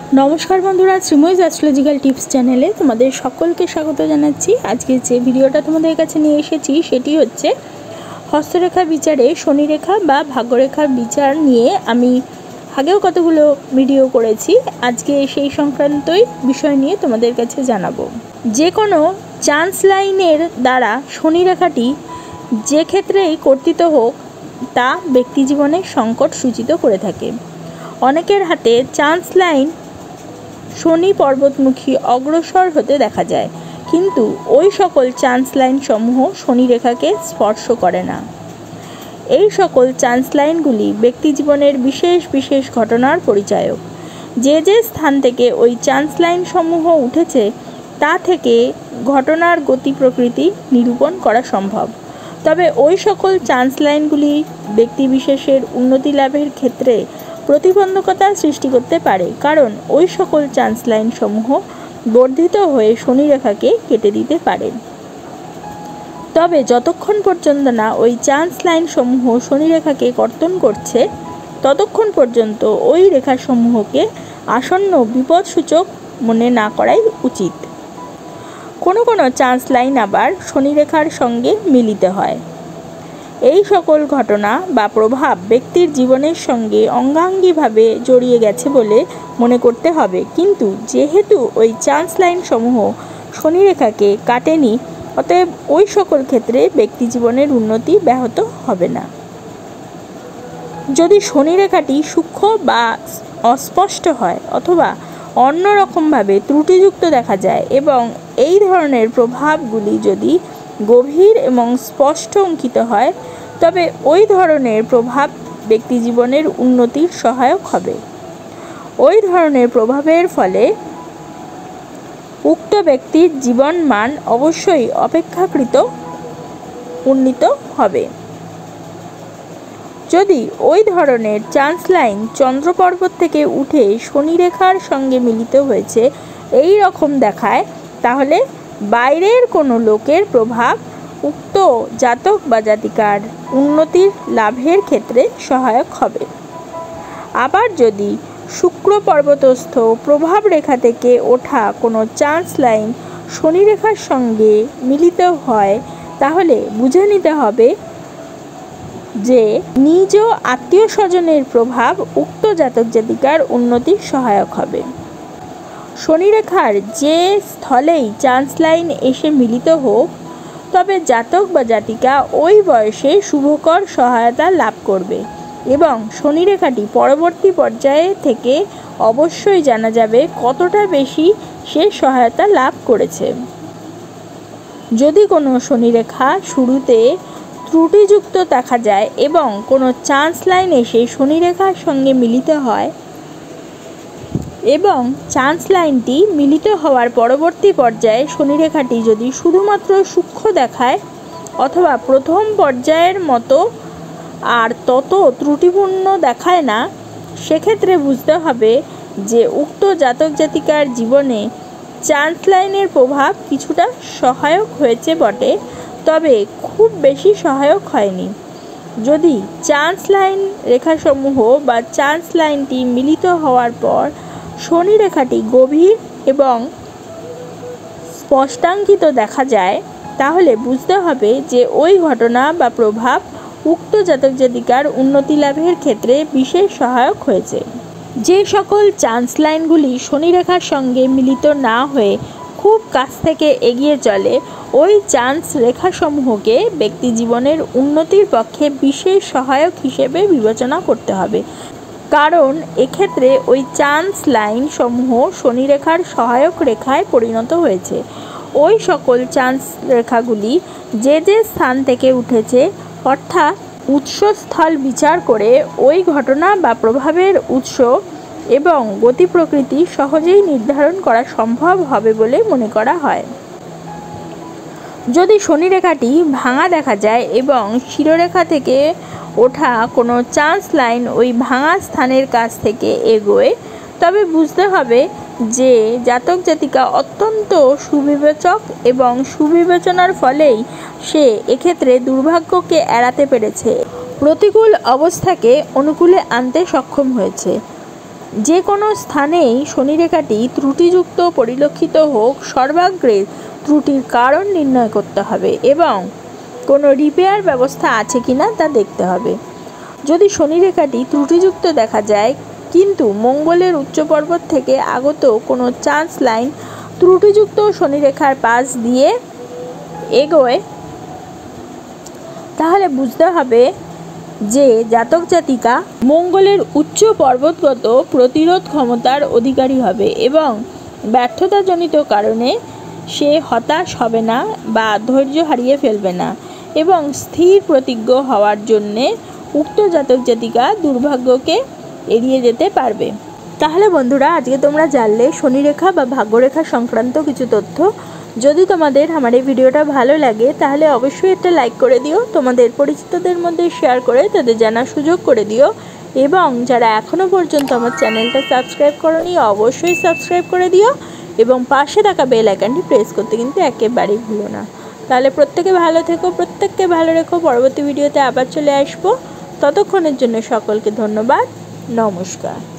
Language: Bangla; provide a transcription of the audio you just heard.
नमस्कार बंधुरा श्रीमयी एस्ट्रोलजिकल टिप्स चैनेले तुम्हादेर सकलके स्वागत जानाच्छि। आजके जे भिडियोटा तुम्हादेर काछे निये एसेछि सेटी होच्छे हस्तरेखा विचारे शनिरेखा बा भाग्यरेखार विचार निये आमी आगेও कतगुलो भिडियो करेछि। आजके सेई संक्रान्तই विषय निये तुम्हादेर काछे जानाबो। जे कोनो चान्स लाइनेर द्वारा शनिरेखाटी जे क्षेत्रेই कर्तित হোক ता व्यक्ति जीवने संकट सूचित करे थाके। अनेकेर हाथे चान्स लाइन शनि पर्वतमुखी अग्रसर होते देखा जाए, किन्तु ओई सकल चान्स लाइन समूह शनि रेखाके स्पर्श करे ना। এই সকল চান্স লাইনগুলি ব্যক্তি জীবনের বিশেষ বিশেষ ঘটনার পরিচায়ক। যে যে স্থান থেকে ওই চান্স লাইন সমূহ উঠেছে তা থেকে ঘটনার গতি প্রকৃতি নিরূপণ করা সম্ভব। তবে ওই সকল চান্স লাইনগুলি ব্যক্তি বিশেষের উন্নতি লাভের ক্ষেত্রে প্রতিবন্ধকতা সৃষ্টি করতে পারে, কারণ ওই সকল চান্স লাইন সমূহ বর্ধিত হয়ে শনি রেখাকে কেটে দিতে পারে। তবে যতক্ষণ পর্যন্ত না ওই চান্স লাইন সমূহ শনি রেখাকে কর্তন করছে ততক্ষণ পর্যন্ত ওই রেখাসমূহকে আসন্ন বিপদসূচক মনে না করাই উচিত। কোনো কোনো চান্স লাইন আবার শনি রেখার সঙ্গে মিলিত হয়। এই সকল ঘটনা বা প্রভাব ব্যক্তির জীবনের সঙ্গে অঙ্গাঙ্গিভাবে জড়িয়ে গেছে বলে মনে করতে হবে, কিন্তু যেহেতু ওই চান্স লাইন সমূহ শনি রেখাকে কাটেনি, অতএব ওই সকল ক্ষেত্রে ব্যক্তি জীবনের উন্নতি ব্যাহত হবে না। যদি শনি রেখাটি সূক্ষ্ম বা অস্পষ্ট হয় অথবা অন্য রকমভাবে ত্রুটিযুক্ত দেখা যায় এবং এই ধরনের প্রভাবগুলি যদি গভীর এবং স্পষ্ট অঙ্কিত হয়, তবে ওই ধরনের প্রভাব ব্যক্তি জীবনের উন্নতির সহায়ক হবে। ওই ধরনের প্রভাবের ফলে উক্ত ব্যক্তির জীবন মান অবশ্যই অপেক্ষাকৃত উন্নীত হবে। যদি ওই ধরনের চান্স লাইন চন্দ্র পর্বত থেকে উঠে শনি রেখার সঙ্গে মিলিত হয়েছে এই রকম দেখায়, তাহলে বাইরের কোনো লোকের প্রভাব উক্ত জাতক বা জাতিকার উন্নতির লাভের ক্ষেত্রে সহায়ক হবে। আবার যদি শুক্র পর্বতস্থ প্রভাব রেখা থেকে ওঠা কোনো চান্স লাইন শনি রেখার সঙ্গে মিলিত হয়, তাহলে বুঝে নিতে হবে যে নিজ আত্মীয় স্বজনের প্রভাব উক্ত জাতক জাতিকার উন্নতির সহায়ক হবে। শনি রেখার যে স্থলেই চান্স লাইন এসে মিলিত হোক, তবে জাতক বা জাতিকা ওই বয়সে শুভকর সহায়তা লাভ করবে এবং শনি রেখাটি পরবর্তী পর্যায়ে থেকে অবশ্যই জানা যাবে কতটা বেশি সে সহায়তা লাভ করেছে। যদি কোনো শনি রেখা শুরুতে ত্রুটিযুক্ত দেখা যায় এবং কোনো চান্স লাইন এসে শনি রেখার সঙ্গে মিলিত হয় এবং চান্স লাইনটি মিলিত হওয়ার পরবর্তী পর্যায়ে শনি রেখাটি যদি শুধুমাত্র সূক্ষ্ম দেখায় অথবা প্রথম পর্যায়ের মতো আর তত ত্রুটিপূর্ণ দেখায় না, সেক্ষেত্রে বুঝতে হবে যে উক্ত জাতক জাতিকার জীবনে চান্স লাইনের প্রভাব কিছুটা সহায়ক হয়েছে বটে, তবে খুব বেশি সহায়ক হয়নি। যদি চান্স লাইন রেখাসমূহ বা চান্স লাইনটি মিলিত হওয়ার পর শনি রেখাটি গভীর এবং স্পষ্টাঙ্কিত দেখা যায়, তাহলে বুঝতে হবে যে ওই ঘটনা বা প্রভাব উক্ত জাতক জাতিকার উন্নতি লাভের ক্ষেত্রে বিশেষ সহায়ক হয়েছে। যে সকল চান্স লাইনগুলি শনি রেখার সঙ্গে মিলিত না হয়ে খুব কাছ থেকে এগিয়ে চলে, ওই চান্স রেখাসমূহকে ব্যক্তি জীবনের উন্নতির পক্ষে বিশেষ সহায়ক হিসেবে বিবেচনা করতে হবে, কারণ এক্ষেত্রে ওই চান্স লাইন সমূহ শনি রেখার সহায়ক রেখায় পরিণত হয়েছে। ওই সকল চান্স রেখাগুলি যে যে স্থান থেকে উঠেছে অর্থাৎ উৎসস্থল বিচার করে ওই ঘটনা বা প্রভাবের উৎস এবং গতি প্রকৃতি সহজেই নির্ধারণ করা সম্ভব হবে বলে মনে করা হয়। যদি শনি রেখাটি ভাঙা দেখা যায় এবং শিরোরেখা থেকে ওঠা কোনো চান্স লাইন ওই ভাঙা স্থানের কাছ থেকে এগোয়, তবে বুঝতে হবে যে জাতক জাতিকা অত্যন্ত সুবিবেচক এবং সুবিবেচনার ফলেই সে এক্ষেত্রে দুর্ভাগ্যকে এড়াতে পেরেছে, প্রতিকূল অবস্থাকে অনুকূলে আনতে সক্ষম হয়েছে। যে কোনো স্থানেই শনিরেখাটি ত্রুটিযুক্ত পরিলক্ষিত হোক, সর্বাগ্রে ত্রুটির কারণ নির্ণয় করতে হবে এবং কোনো রিপেয়ার ব্যবস্থা আছে কিনা তা দেখতে হবে। যদি শনিরেখাটি ত্রুটিযুক্ত দেখা যায় কিন্তু মঙ্গলের উচ্চ পর্বত থেকে আগত কোনো চান্স লাইন ত্রুটিযুক্ত শনিরেখার পাশ দিয়ে এগোয়, তাহলে বুঝতে হবে যে জাতক জাতিকা মঙ্গলের উচ্চ পর্বতগত প্রতিরোধ ক্ষমতার অধিকারী হবে এবং ব্যর্থতাজনিত কারণে সে হতাশ হবে না বা ধৈর্য হারিয়ে ফেলবে না এবং স্থির প্রতিজ্ঞ হওয়ার জন্যে উক্ত জাতক জাতিকা দুর্ভাগ্যকে এড়িয়ে যেতে পারবে। তাহলে বন্ধুরা, আজকে তোমরা জানলে শনিরেখা বা ভাগ্যরেখা সংক্রান্ত কিছু তথ্য। যদি তোমাদের আমার এই ভিডিওটা ভালো লাগে তাহলে অবশ্যই একটা লাইক করে দিও, তোমাদের পরিচিতদের মধ্যে শেয়ার করে তাদের জানার সুযোগ করে দিও এবং যারা এখনও পর্যন্ত আমার চ্যানেলটা সাবস্ক্রাইব করোনি অবশ্যই সাবস্ক্রাইব করে দিও এবং পাশে থাকা বেল আইকনটি প্রেস করতে কিন্তু একেবারেই ভুলো না। তাহলে প্রত্যেকে ভালো থেকো, প্রত্যেককে ভালো রেখো। পরবর্তী ভিডিওতে আবার চলে আসবো। ততক্ষণের জন্য সকলকে ধন্যবাদ। নমস্কার।